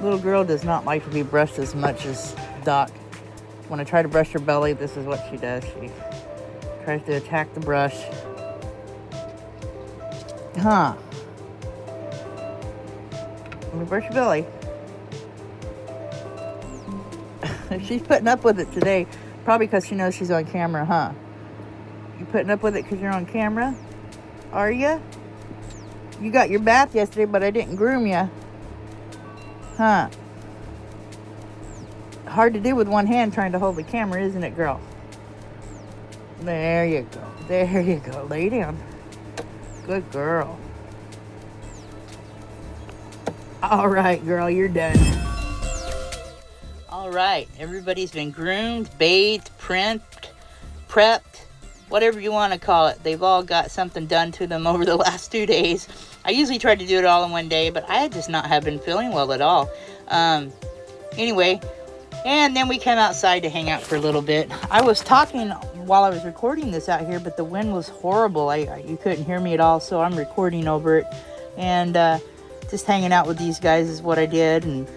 Little girl does not like to be brushed as much as Doc. When I try to brush her belly, this is what she does. She tries to attack the brush. Huh. Let me brush your belly. She's putting up with it today. Probably because she knows she's on camera, huh? You putting up with it because you're on camera? Are you? You got your bath yesterday, but I didn't groom you. Huh. Hard to do with one hand trying to hold the camera, isn't it, girl? There you go. There you go. Lay down. Good girl. All right, girl, you're done. All right. Everybody's been groomed, bathed, prepped, whatever you want to call it. They've all got something done to them over the last 2 days. I usually try to do it all in one day, but I just not have been feeling well at all. Anyway, and then we came outside to hang out for a little bit. I was talking while I was recording this out here, but the wind was horrible. You couldn't hear me at all, so I'm recording over it. And just hanging out with these guys is what I did. And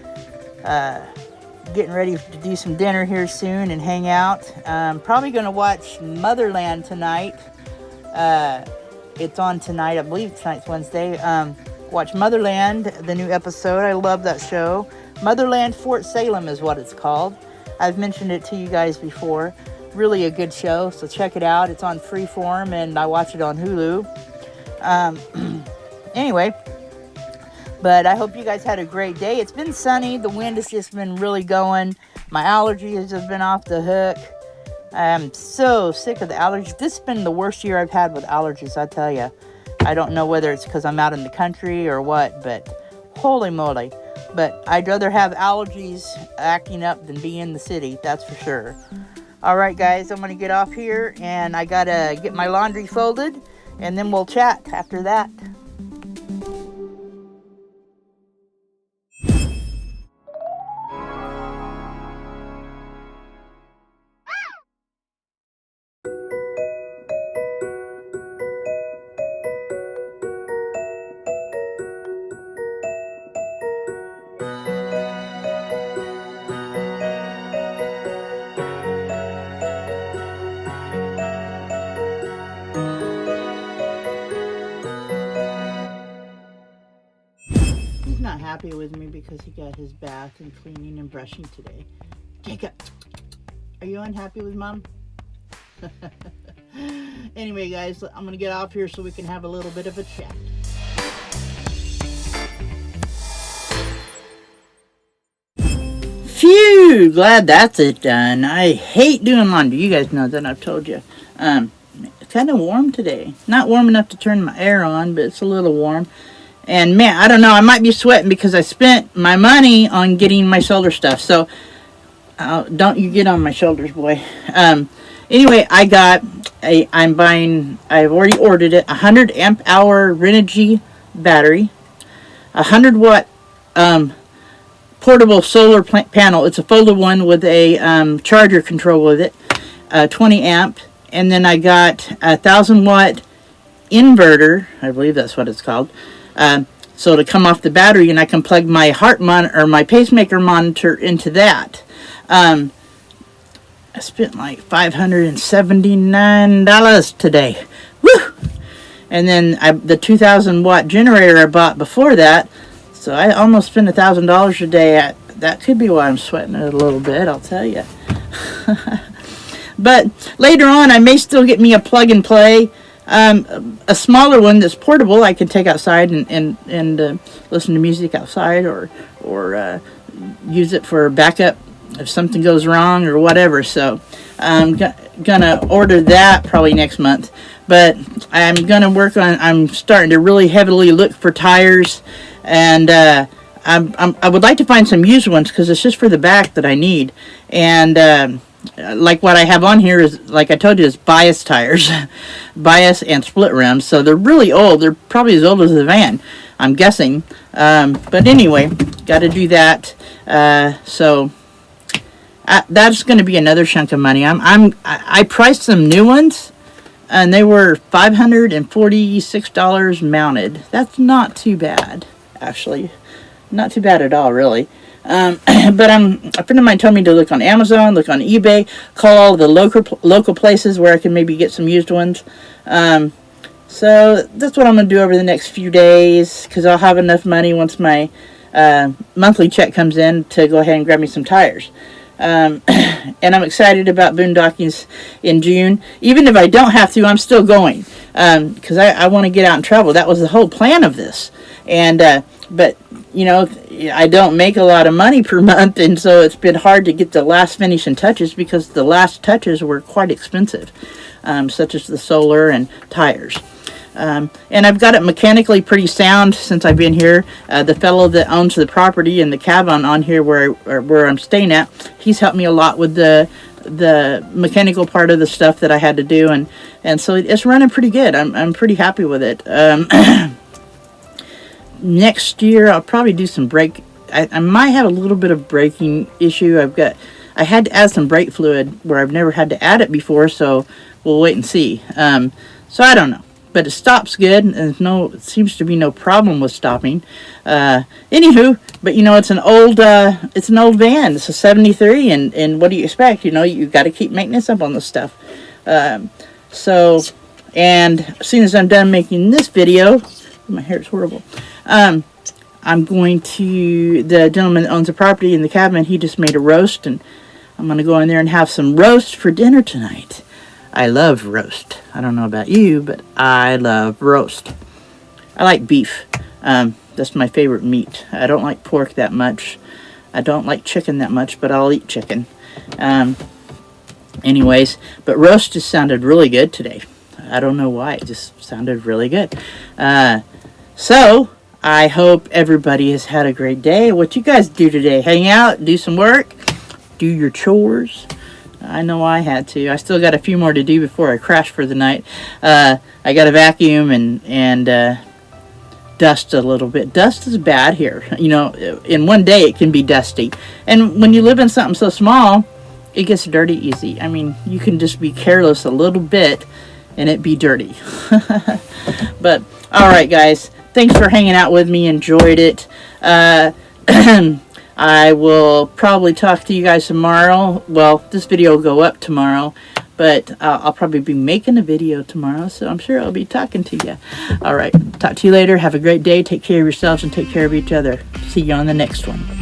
getting ready to do some dinner here soon and hang out. Probably going to watch Motherland tonight. It's on tonight. I believe tonight's Wednesday. Watch Motherland, the new episode. I love that show. Motherland Fort Salem is what it's called. I've mentioned it to you guys before. Really a good show, so check it out. It's on Freeform, and I watch it on Hulu. Anyway, but I hope you guys had a great day. It's been sunny. The wind has just been really going. My allergy has just been off the hook. I'm so sick of the allergies. This has been the worst year I've had with allergies, I tell you. I don't know whether it's because I'm out in the country or what, but holy moly. But I'd rather have allergies acting up than be in the city, that's for sure. All right, guys, I'm going to get off here, and I got to get my laundry folded, and then we'll chat after that. Not happy with me because he got his bath and cleaning and brushing today. Jacob, are you unhappy with Mom? Anyway, guys, I'm gonna get off here so we can have a little bit of a chat. Phew, glad that's it done. I hate doing laundry. You guys know that, I've told you. It's kind of warm today. Not warm enough to turn my air on, but it's a little warm. And man, I don't know, I might be sweating because I spent my money on getting my solar stuff. So, don't you get on my shoulders, boy. Anyway, I've already ordered it, 100 amp hour Renogy battery, 100 watt portable solar panel. It's a folded one with a charger control with it, 20 amp. And then I got a 1,000 watt inverter, I believe that's what it's called. So to come off the battery, and I can plug my heart monitor or my pacemaker monitor into that. I spent like $579 today. Woo! And then the 2,000 watt generator I bought before that. So I almost spent $1,000 a day. That could be why I'm sweating it a little bit, I'll tell you. But later on, I may still get me a plug and play. A smaller one that's portable. I can take outside and listen to music outside, or use it for backup if something goes wrong or whatever. So I'm gonna order that probably next month. But I'm gonna I'm starting to really heavily look for tires, and I would like to find some used ones because it's just for the back that I need. And like what I have on here is, like I told you, is bias tires. Bias and split rims. So they're really old. They're probably as old as the van, I'm guessing. But anyway, got to do that. So that's going to be another chunk of money. I priced some new ones, and they were $546 mounted. That's not too bad, actually. Not too bad at all, really. But a friend of mine told me to look on Amazon, look on eBay, call all the local places where I can maybe get some used ones. So that's what I'm going to do over the next few days, because I'll have enough money once my monthly check comes in to go ahead and grab me some tires. And I'm excited about boondockings in June. Even if I don't have to, I'm still going, because I want to get out and travel. That was the whole plan of this. And but you know, I don't make a lot of money per month, and so it's been hard to get the last finishing touches, because the last touches were quite expensive, such as the solar and tires. And I've got it mechanically pretty sound since I've been here. The fellow that owns the property and the cabin on here where I'm staying at, he's helped me a lot with the mechanical part of the stuff that I had to do, and so it's running pretty good. I'm pretty happy with it. Next year I'll probably do some brake. I might have a little bit of braking issue. I had to add some brake fluid where I've never had to add it before, so we'll wait and see. So I don't know. But it stops good, and it seems to be no problem with stopping. Anywho, but you know, it's an old van. It's a 73, and what do you expect? You know, you got to keep maintenance up on this stuff. So, and as soon as I'm done making this video, my hair is horrible. I'm going to, the gentleman that owns the property in the cabin, he just made a roast, and I'm going to go in there and have some roast for dinner tonight. I love roast. I don't know about you, but I love roast. I like beef. That's my favorite meat. I don't like pork that much. I don't like chicken that much, but I'll eat chicken. Anyways, but roast just sounded really good today. I don't know why. It just sounded really good. So, I hope everybody has had a great day. What you guys do today? Hang out, do some work, do your chores. I know I had to. I still got a few more to do before I crash for the night. I got to vacuum and dust a little bit. Dust is bad here. You know, in one day it can be dusty. And when you live in something so small, it gets dirty easy. I mean, you can just be careless a little bit and it be dirty. But, alright guys. Thanks for hanging out with me. Enjoyed it. I will probably talk to you guys tomorrow. Well, this video will go up tomorrow, but I'll probably be making a video tomorrow, so I'm sure I'll be talking to you. All right, talk to you later. Have a great day. Take care of yourselves and take care of each other. See you on the next one.